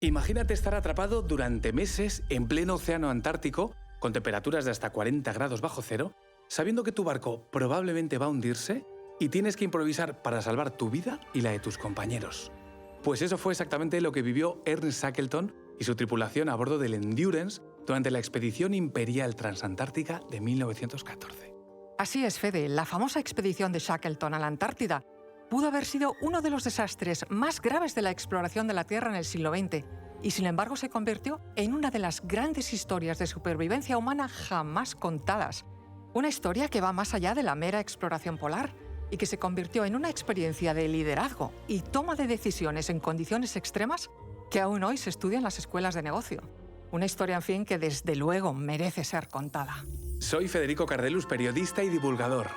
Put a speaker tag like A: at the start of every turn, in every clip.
A: Imagínate estar atrapado durante meses en pleno océano Antártico, con temperaturas de hasta 40 grados bajo cero, sabiendo que tu barco probablemente va a hundirse y tienes que improvisar para salvar tu vida y la de tus compañeros. Pues eso fue exactamente lo que vivió Ernst Shackleton y su tripulación a bordo del Endurance durante la expedición imperial transantártica de 1914.
B: Así es, Fede, la famosa expedición de Shackleton a la Antártida pudo haber sido uno de los desastres más graves de la exploración de la Tierra en el siglo XX y, sin embargo, se convirtió en una de las grandes historias de supervivencia humana jamás contadas. Una historia que va más allá de la mera exploración polar y que se convirtió en una experiencia de liderazgo y toma de decisiones en condiciones extremas que aún hoy se estudia en las escuelas de negocio. Una historia, en fin, que desde luego merece ser contada.
A: Soy Federico Cardelus, periodista y divulgador.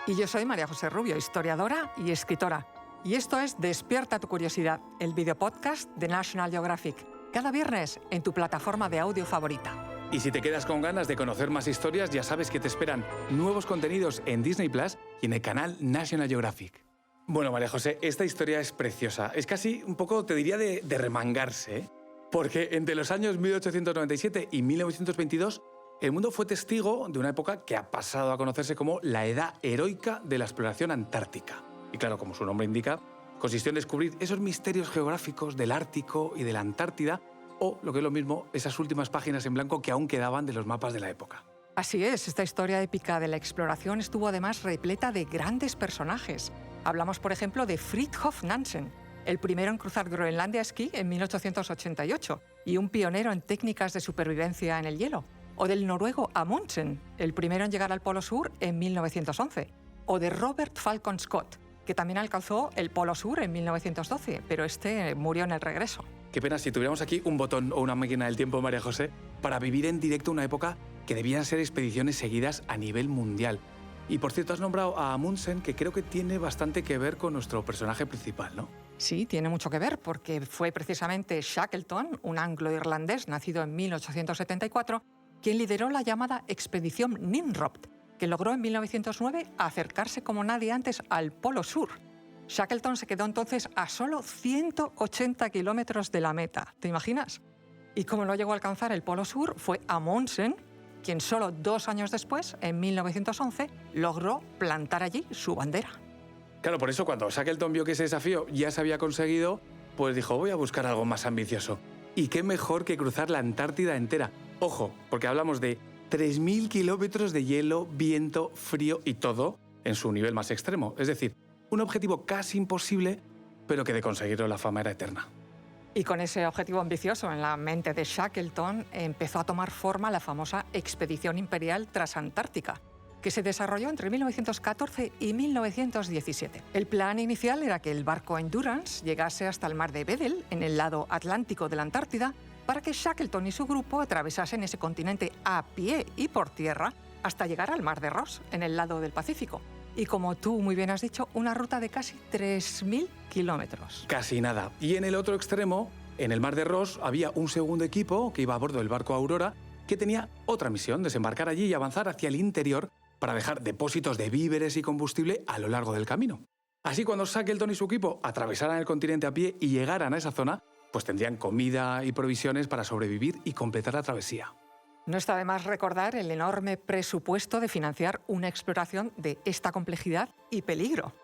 B: Y yo soy María José Rubio, historiadora y escritora. Y esto es Despierta tu curiosidad, el videopodcast de National Geographic. Cada viernes en tu plataforma de audio favorita.
A: Y si te quedas con ganas de conocer más historias, ya sabes que te esperan nuevos contenidos en Disney Plus y en el canal National Geographic. Bueno, María José, esta historia es preciosa. Es casi un poco, te diría, de remangarse, ¿eh? Porque entre los años 1897 y 1922, el mundo fue testigo de una época que ha pasado a conocerse como la Edad Heroica de la Exploración Antártica. Y claro, como su nombre indica, consistió en descubrir esos misterios geográficos del Ártico y de la Antártida, o, lo que es lo mismo, esas últimas páginas en blanco que aún quedaban de los mapas de la época.
B: Así es, esta historia épica de la exploración estuvo además repleta de grandes personajes. Hablamos, por ejemplo, de Fridtjof Nansen, el primero en cruzar Groenlandia a esquí en 1888 y un pionero en técnicas de supervivencia en el hielo. O del noruego Amundsen, el primero en llegar al Polo Sur en 1911. O de Robert Falcon Scott, que también alcanzó el Polo Sur en 1912, pero este murió en el regreso.
A: Qué pena si tuviéramos aquí un botón o una máquina del tiempo, María José, para vivir en directo una época que debían ser expediciones seguidas a nivel mundial. Y por cierto, has nombrado a Amundsen, que creo que tiene bastante que ver con nuestro personaje principal, ¿no?
B: Sí, tiene mucho que ver, porque fue precisamente Shackleton, un anglo-irlandés nacido en 1874, quien lideró la llamada Expedición Nimrod, que logró en 1909 acercarse como nadie antes al Polo Sur. Shackleton se quedó entonces a solo 180 kilómetros de la meta, ¿te imaginas? Y como no llegó a alcanzar el Polo Sur, fue Amundsen quien solo 2 años después, en 1911, logró plantar allí su bandera.
A: Claro, por eso cuando Shackleton vio que ese desafío ya se había conseguido, pues dijo, voy a buscar algo más ambicioso. Y qué mejor que cruzar la Antártida entera. Ojo, porque hablamos de 3.000 kilómetros de hielo, viento, frío y todo en su nivel más extremo. Es decir, un objetivo casi imposible, pero que de conseguirlo la fama era eterna.
B: Y con ese objetivo ambicioso en la mente de Shackleton empezó a tomar forma la famosa Expedición Imperial Transantártica, que se desarrolló entre 1914 y 1917. El plan inicial era que el barco Endurance llegase hasta el mar de Weddell, en el lado atlántico de la Antártida, para que Shackleton y su grupo atravesasen ese continente a pie y por tierra hasta llegar al mar de Ross, en el lado del Pacífico. Y como tú muy bien has dicho, una ruta de casi 3.000 kilómetros.
A: Casi nada. Y en el otro extremo, en el mar de Ross, había un segundo equipo que iba a bordo del barco Aurora, que tenía otra misión, desembarcar allí y avanzar hacia el interior para dejar depósitos de víveres y combustible a lo largo del camino. Así, cuando Shackleton y su equipo atravesaran el continente a pie y llegaran a esa zona, pues tendrían comida y provisiones para sobrevivir y completar la travesía.
B: No está de más recordar el enorme presupuesto de financiar una exploración de esta complejidad y peligro.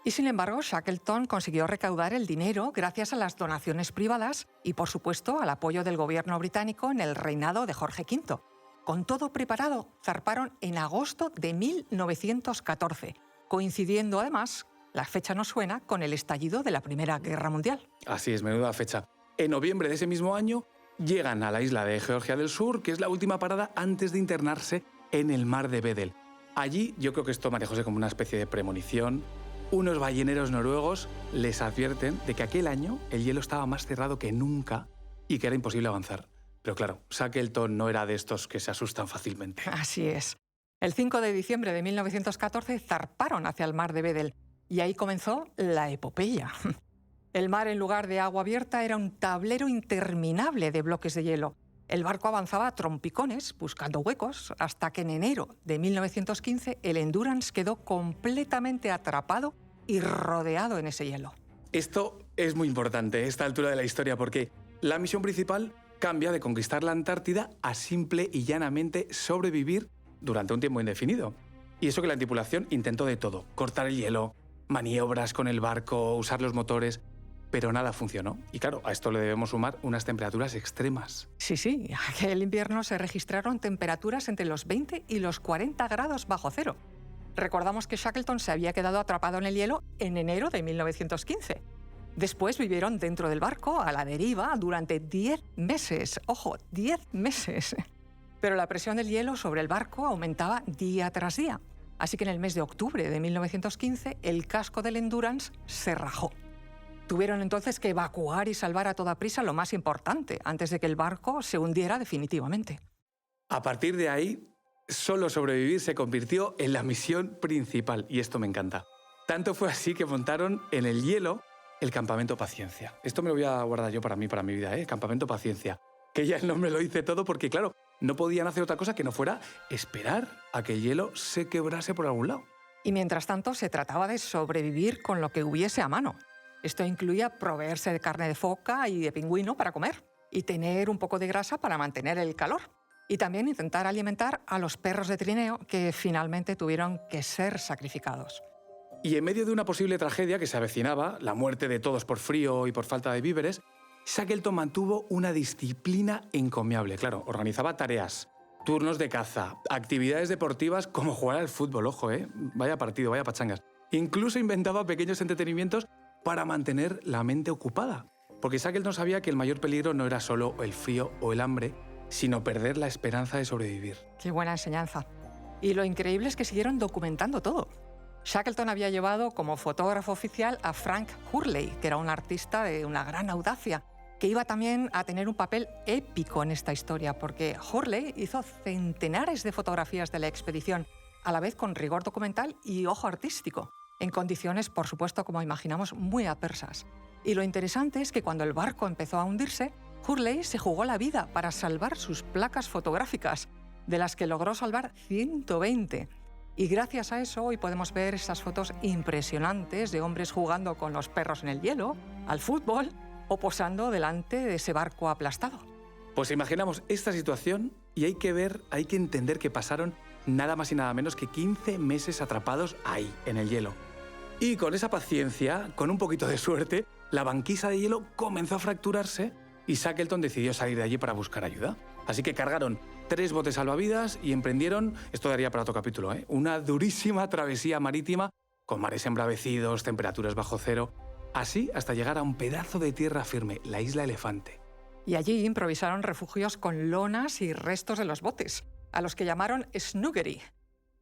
B: Y sin embargo, Shackleton consiguió recaudar el dinero gracias a las donaciones privadas y, por supuesto, al apoyo del gobierno británico en el reinado de Jorge V. Con todo preparado, zarparon en agosto de 1914, coincidiendo además, la fecha nos suena, con el estallido de la Primera Guerra Mundial.
A: Así es, menuda fecha. En noviembre de ese mismo año, llegan a la isla de Georgia del Sur, que es la última parada antes de internarse en el mar de Weddell. Allí, yo creo que esto, María José, como una especie de premonición, unos balleneros noruegos les advierten de que aquel año el hielo estaba más cerrado que nunca y que era imposible avanzar. Pero claro, Shackleton no era de estos que se asustan fácilmente.
B: Así es. El 5 de diciembre de 1914 zarparon hacia el mar de Weddell y ahí comenzó la epopeya. El mar, en lugar de agua abierta, era un tablero interminable de bloques de hielo. El barco avanzaba a trompicones, buscando huecos, hasta que en enero de 1915 el Endurance quedó completamente atrapado y rodeado en ese hielo.
A: Esto es muy importante, esta altura de la historia, porque La misión principal cambia de conquistar la Antártida a simple y llanamente sobrevivir durante un tiempo indefinido. Y eso que la tripulación intentó de todo: cortar el hielo, maniobras con el barco, usar los motores, pero nada funcionó. Y claro, a esto le debemos sumar unas temperaturas extremas.
B: Sí, aquel invierno se registraron temperaturas entre los 20 y los 40 grados bajo cero. Recordamos que Shackleton se había quedado atrapado en el hielo en enero de 1915. Después vivieron dentro del barco, a la deriva, durante 10 meses. ¡Ojo, 10 meses! Pero la presión del hielo sobre el barco aumentaba día tras día. Así que en el mes de octubre de 1915, el casco del Endurance se rajó. Tuvieron entonces que evacuar y salvar a toda prisa lo más importante, antes de que el barco se hundiera definitivamente.
A: A partir de ahí, solo sobrevivir se convirtió en la misión principal, y esto me encanta. Tanto fue así que montaron en el hielo el Campamento Paciencia. Esto me lo voy a guardar yo para mi vida, Campamento Paciencia. Que ya el nombre lo dice todo porque, claro, no podían hacer otra cosa que no fuera esperar a que el hielo se quebrase por algún lado.
B: Y mientras tanto se trataba de sobrevivir con lo que hubiese a mano. Esto incluía proveerse de carne de foca y de pingüino para comer, y tener un poco de grasa para mantener el calor. Y también intentar alimentar a los perros de trineo que finalmente tuvieron que ser sacrificados.
A: Y en medio de una posible tragedia que se avecinaba, la muerte de todos por frío y por falta de víveres, Shackleton mantuvo una disciplina encomiable. Claro, organizaba tareas, turnos de caza, actividades deportivas como jugar al fútbol, ojo, vaya partido, vaya pachangas. Incluso inventaba pequeños entretenimientos para mantener la mente ocupada. Porque Shackleton sabía que el mayor peligro no era solo el frío o el hambre, sino perder la esperanza de sobrevivir.
B: Qué buena enseñanza. Y lo increíble es que siguieron documentando todo. Shackleton había llevado como fotógrafo oficial a Frank Hurley, que era un artista de una gran audacia, que iba también a tener un papel épico en esta historia, porque Hurley hizo centenares de fotografías de la expedición, a la vez con rigor documental y ojo artístico, en condiciones, por supuesto, como imaginamos, muy adversas. Y lo interesante es que cuando el barco empezó a hundirse, Hurley se jugó la vida para salvar sus placas fotográficas, de las que logró salvar 120. Y gracias a eso hoy podemos ver esas fotos impresionantes de hombres jugando con los perros en el hielo, al fútbol o posando delante de ese barco aplastado.
A: Pues imaginamos esta situación y hay que entender que pasaron nada más y nada menos que 15 meses atrapados ahí, en el hielo. Y con esa paciencia, con un poquito de suerte, la banquisa de hielo comenzó a fracturarse y Shackleton decidió salir de allí para buscar ayuda. Así que cargaron 3 botes salvavidas y emprendieron, esto daría para otro capítulo, una durísima travesía marítima con mares embravecidos, temperaturas bajo cero, así hasta llegar a un pedazo de tierra firme, la isla Elefante.
B: Y allí improvisaron refugios con lonas y restos de los botes, a los que llamaron Snuggery.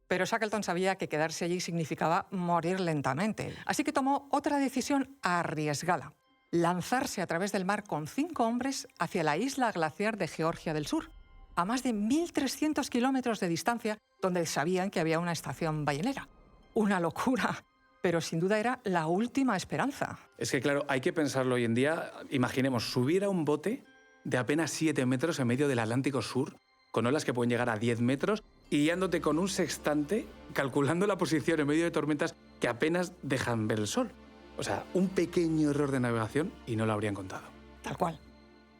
B: Pero Shackleton sabía que quedarse allí significaba morir lentamente, así que tomó otra decisión arriesgada: lanzarse a través del mar con 5 hombres hacia la isla glaciar de Georgia del Sur, a más de 1.300 kilómetros de distancia, donde sabían que había una estación ballenera. Una locura, pero sin duda era la última esperanza.
A: Es que claro, hay que pensarlo hoy en día. Imaginemos, subir a un bote de apenas 7 metros en medio del Atlántico Sur, con olas que pueden llegar a 10 metros, y guiándote con un sextante, calculando la posición en medio de tormentas que apenas dejan ver el sol. O sea, un pequeño error de navegación y no lo habrían contado.
B: Tal cual.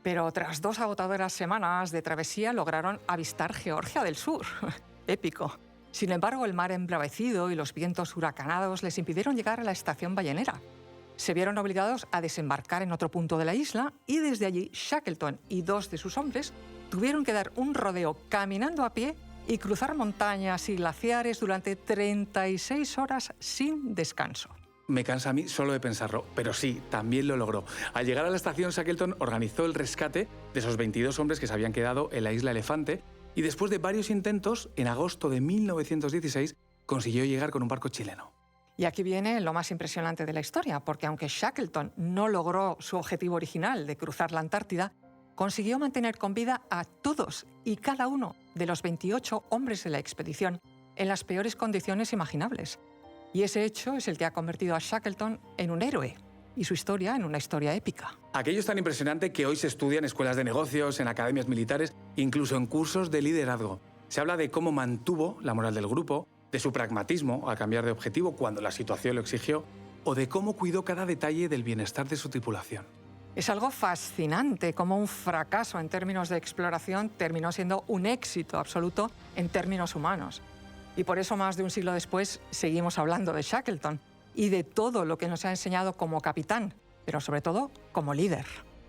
B: Pero tras 2 agotadoras semanas de travesía lograron avistar Georgia del Sur. Épico. Sin embargo, el mar embravecido y los vientos huracanados les impidieron llegar a la estación ballenera. Se vieron obligados a desembarcar en otro punto de la isla y desde allí Shackleton y 2 de sus hombres tuvieron que dar un rodeo caminando a pie y cruzar montañas y glaciares durante 36 horas sin descanso.
A: Me cansa a mí solo de pensarlo, pero sí, también lo logró. Al llegar a la estación, Shackleton organizó el rescate de esos 22 hombres que se habían quedado en la isla Elefante y después de varios intentos, en agosto de 1916, consiguió llegar con un barco chileno.
B: Y aquí viene lo más impresionante de la historia, porque aunque Shackleton no logró su objetivo original de cruzar la Antártida, consiguió mantener con vida a todos y cada uno de los 28 hombres de la expedición en las peores condiciones imaginables. Y ese hecho es el que ha convertido a Shackleton en un héroe y su historia en una historia épica.
A: Aquello es tan impresionante que hoy se estudia en escuelas de negocios, en academias militares, incluso en cursos de liderazgo. Se habla de cómo mantuvo la moral del grupo, de su pragmatismo al cambiar de objetivo cuando la situación lo exigió, o de cómo cuidó cada detalle del bienestar de su tripulación.
B: Es algo fascinante cómo un fracaso en términos de exploración terminó siendo un éxito absoluto en términos humanos. Y por eso, más de un siglo después, seguimos hablando de Shackleton y de todo lo que nos ha enseñado como capitán, pero sobre todo como líder.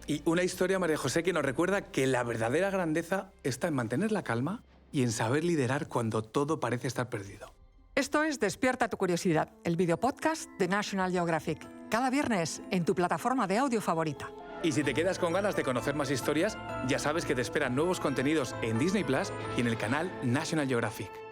A: Y una historia, María José, que nos recuerda que la verdadera grandeza está en mantener la calma y en saber liderar cuando todo parece estar perdido.
B: Esto es Despierta tu curiosidad, el videopodcast de National Geographic. Cada viernes en tu plataforma de audio favorita.
A: Y si te quedas con ganas de conocer más historias, ya sabes que te esperan nuevos contenidos en Disney Plus y en el canal National Geographic.